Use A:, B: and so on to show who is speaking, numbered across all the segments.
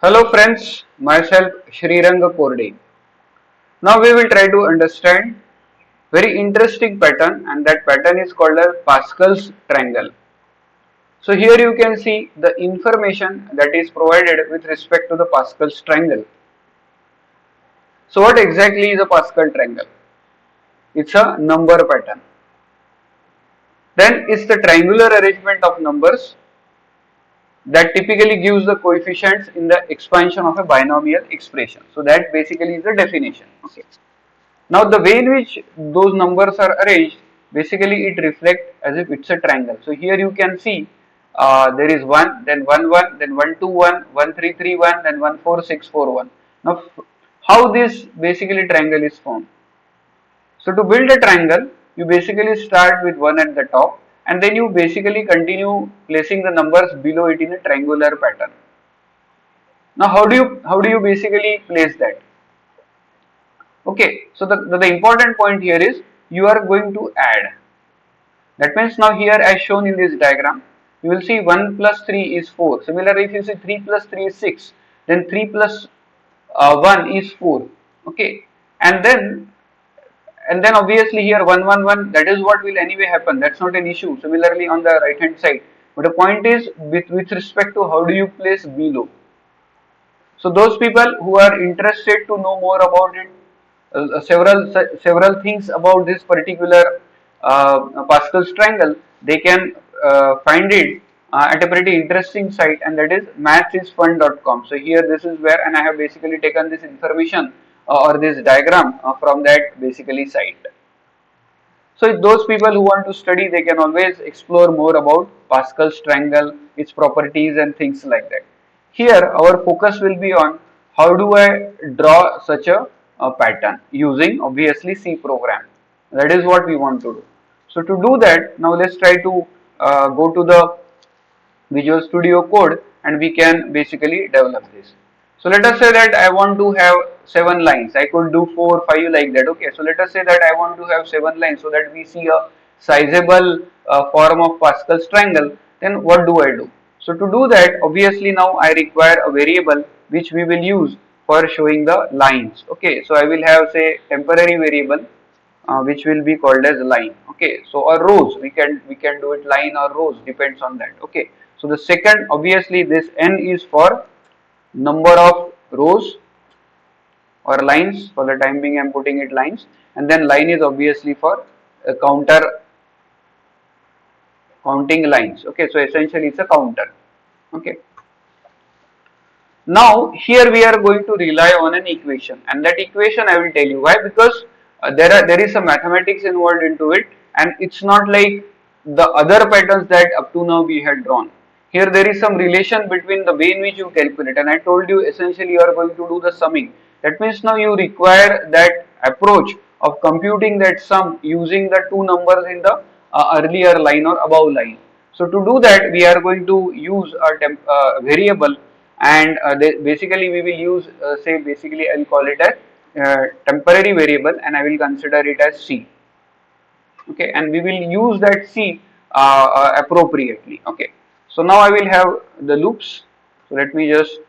A: Hello friends, myself Sriranga Korde. Now we will try to understand very interesting pattern, and that pattern is called as Pascal's triangle. So here you can see the information that is provided with respect to the Pascal's triangle. So what exactly is a Pascal triangle? It's a number pattern. Then it's the triangular arrangement of numbers that typically gives the coefficients in the expansion of a binomial expression. So that basically is the definition. Okay. Now the way in which those numbers are arranged, basically it reflects as if it's a triangle. So here you can see there is 1, then 1 1, then 1 2 1, 1 3 3 1, then 1 4 6 4 1. Now how this basically triangle is formed? So to build a triangle, you basically start with 1 at the top and then you basically continue placing the numbers below it in a triangular pattern. Now how do you basically place that? Okay, so the important point here is you are going to add. That means now here as shown in this diagram, you will see 1 plus 3 is 4. Similarly, if you see 3 plus 3 is 6, then 3 plus 1 is 4. Okay, and then obviously here 1 1 1, that is what will anyway happen. That's not an issue. Similarly on the right hand side. But the point is with respect to how do you place below. So those people who are interested to know more about it, several things about this particular Pascal's triangle, they can find it at a pretty interesting site, and that is mathsisfun.com. So here this is where, and I have basically taken this information or this diagram from that basically site. So those people who want to study, they can always explore more about Pascal's triangle, its properties and things like that. Here our focus will be on how do I draw such a pattern using obviously C program. That is what we want to do. So to do that, now let's try to go to the Visual Studio Code and we can basically develop this. So let us say that I want to have 7 lines. I could do 4, 5 like that. Okay. So let us say that I want to have 7 lines so that we see a sizable form of Pascal's triangle. Then what do I do? So to do that, obviously now I require a variable which we will use for showing the lines. Okay. So I will have say temporary variable which will be called as line. Okay. So or rows, we can do it line or rows, depends on that. Okay. So the second, obviously this n is for number of rows or lines. For the time being I am putting it lines, and then line is obviously for counting lines. Okay, so essentially it's a counter. Okay, now here we are going to rely on an equation, and that equation I will tell you why, because there is some mathematics involved into it, and it's not like the other patterns that up to now we had drawn. Here there is some relation between the way in which you calculate, and I told you essentially you are going to do the summing. That means now you require that approach of computing that sum using the two numbers in the earlier line or above line. So to do that, we are going to use a variable, and basically we will use say basically I will call it as temporary variable, and I will consider it as C. Okay, and we will use that C appropriately. Okay, so now I will have the loops. So let me just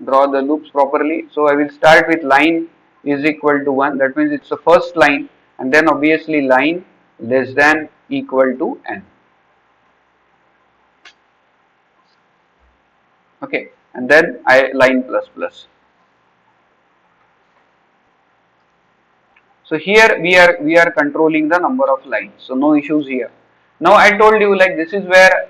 A: draw the loops properly. So I will start with line is equal to 1, that means it's the first line, and then obviously line less than equal to n. Okay, and then I line plus plus. So here we are controlling the number of lines, so no issues here. Now I told you like this is where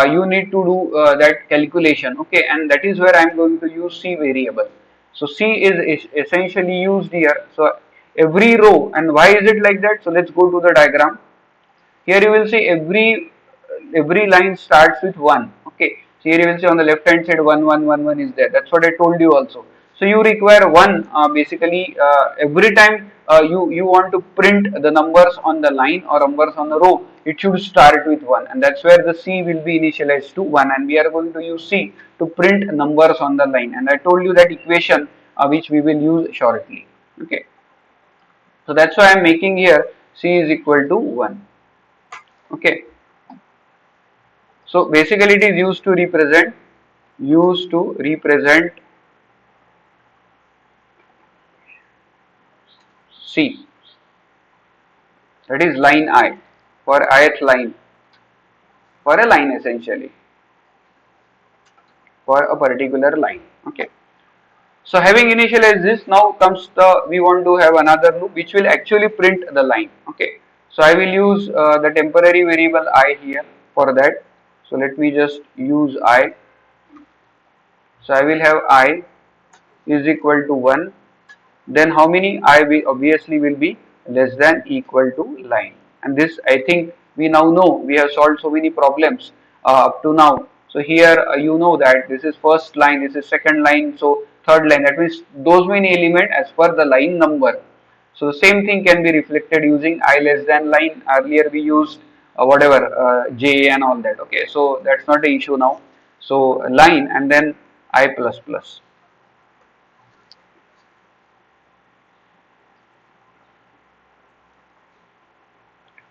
A: you need to do that calculation. Okay, and that is where I am going to use C variable. So C is essentially used here. So every row, and why is it like that? So let's go to the diagram. Here you will see every line starts with 1. Okay, so here you will see on the left hand side 1 1 1 1 is there. That's what I told you also. So you require 1 basically every time you want to print the numbers on the line or numbers on the row, it should start with 1, and that's where the C will be initialized to 1, and we are going to use C to print numbers on the line, and I told you that equation which we will use shortly. Okay, so that's why I am making here C is equal to 1. Okay, so basically it is used to represent C, that is line I, for ith line, for a line essentially, for a particular line. Okay. So having initialized this, now comes the, we want to have another loop which will actually print the line. Okay. So I will use the temporary variable I here for that. So let me just use I. So I will have I is equal to 1. Then how many I will obviously will be less than equal to line. And this, I think we now know, we have solved so many problems up to now. So here you know that this is first line, this is second line, so third line, that means those many element as per the line number. So the same thing can be reflected using I less than line. Earlier we used whatever j and all that. Okay, so that's not the issue now. So line and then I plus plus.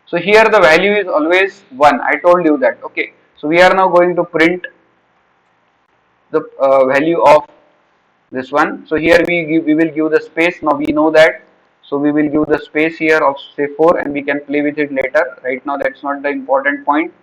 A: So here the value is always 1. I told you that. Okay. So we are now going to print the value of this one. So here we will give the space. Now we know that. So we will give the space here of say 4 and we can play with it later. Right now that's not the important point.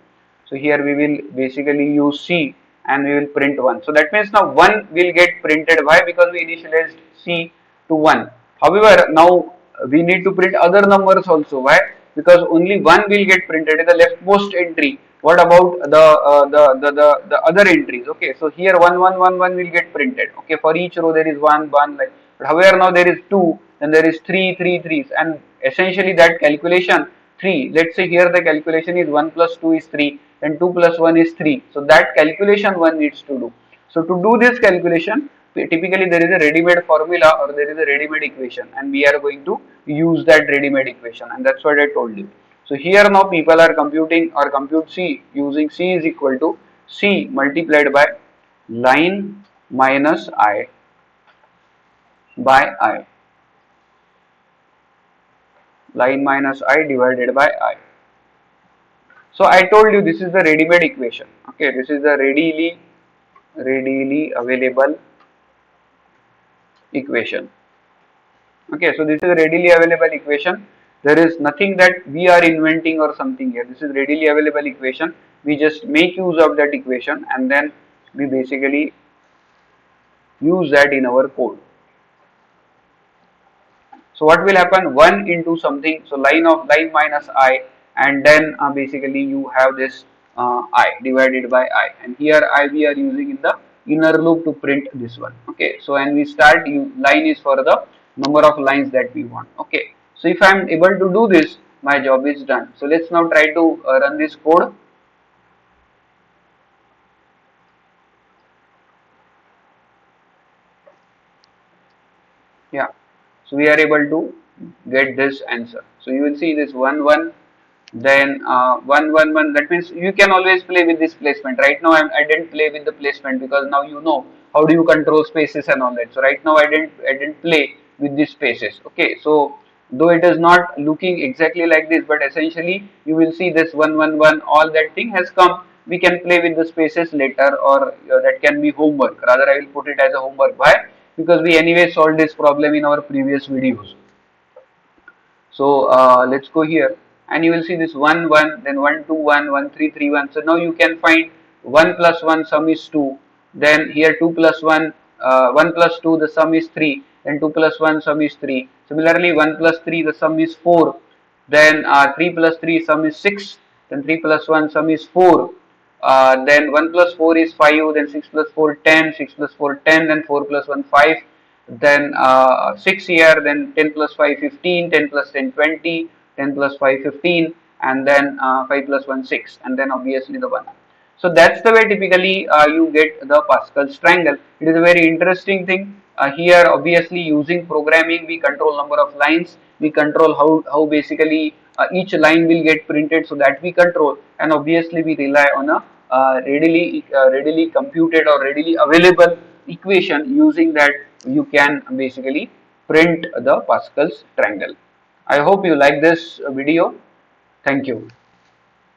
A: So here we will basically use C and we will print 1. So that means now 1 will get printed. Why? Because we initialized C to 1. However, now we need to print other numbers also. Why? Because only 1 will get printed in the leftmost entry. What about the other entries? Okay, so here 1 will get printed. Okay, for each row there is 1 like. But however, now there is 2, then there is 3 and essentially that calculation 3. Let's say here the calculation is 1 plus 2 is 3 and 2 plus 1 is 3. So that calculation one needs to do. So to do this calculation, typically there is a ready-made formula or there is a ready-made equation and we are going to use that ready-made equation, and that's what I told you. So here now people are computing or compute C using C is equal to C multiplied by line minus I by I. Line minus I divided by I. So I told you this is the ready-made equation. Okay, this is the readily available equation. Okay, so this is a readily available equation. There is nothing that we are inventing or something here. This is readily available equation. We just make use of that equation and then we basically use that in our code. So what will happen? 1 into something, so line minus I, and then basically you have this I divided by I, and here I we are using in the inner loop to print this one. Okay, so when we start, line is for the number of lines that we want. Okay, so if I am able to do this, my job is done. So let's now try to run this code. Yeah, so we are able to get this answer. So you will see this 1 1, then 1 1 1. That means you can always play with this placement. Right now I didn't play with the placement because now you know how do you control spaces and all that. So right now I didn't play with these spaces. Okay, so though it is not looking exactly like this, but essentially you will see this 1 1 1. All that thing has come. We can play with the spaces later, or that can be homework. Rather, I will put it as a homework. Why? Because we anyway solved this problem in our previous videos. So let's go here and you will see this 1 1, then 1 2 1 1 3 3 1. So now you can find 1 plus 1 sum is 2, then here 2 plus 1 1 plus 2 the sum is 3, then 2 plus 1 sum is 3. Similarly 1 plus 3 the sum is 4, then 3 plus 3 sum is 6, then 3 plus 1 sum is 4, then 1 plus 4 is 5, then 6 plus 4 10, 6 plus 4 10, then 4 plus 1 5, then 6 here, then 10 plus 5 15, 10 plus 10 20, 10 plus 5 15, and then 5 plus 1 6, and then obviously the 1. So that's the way typically you get the Pascal's triangle. It is a very interesting thing. Here obviously using programming we control number of lines, we control how basically each line will get printed, so that we control, and obviously we rely on a readily computed or readily available equation. Using that you can basically print the Pascal's triangle. I hope you like this video. Thank you.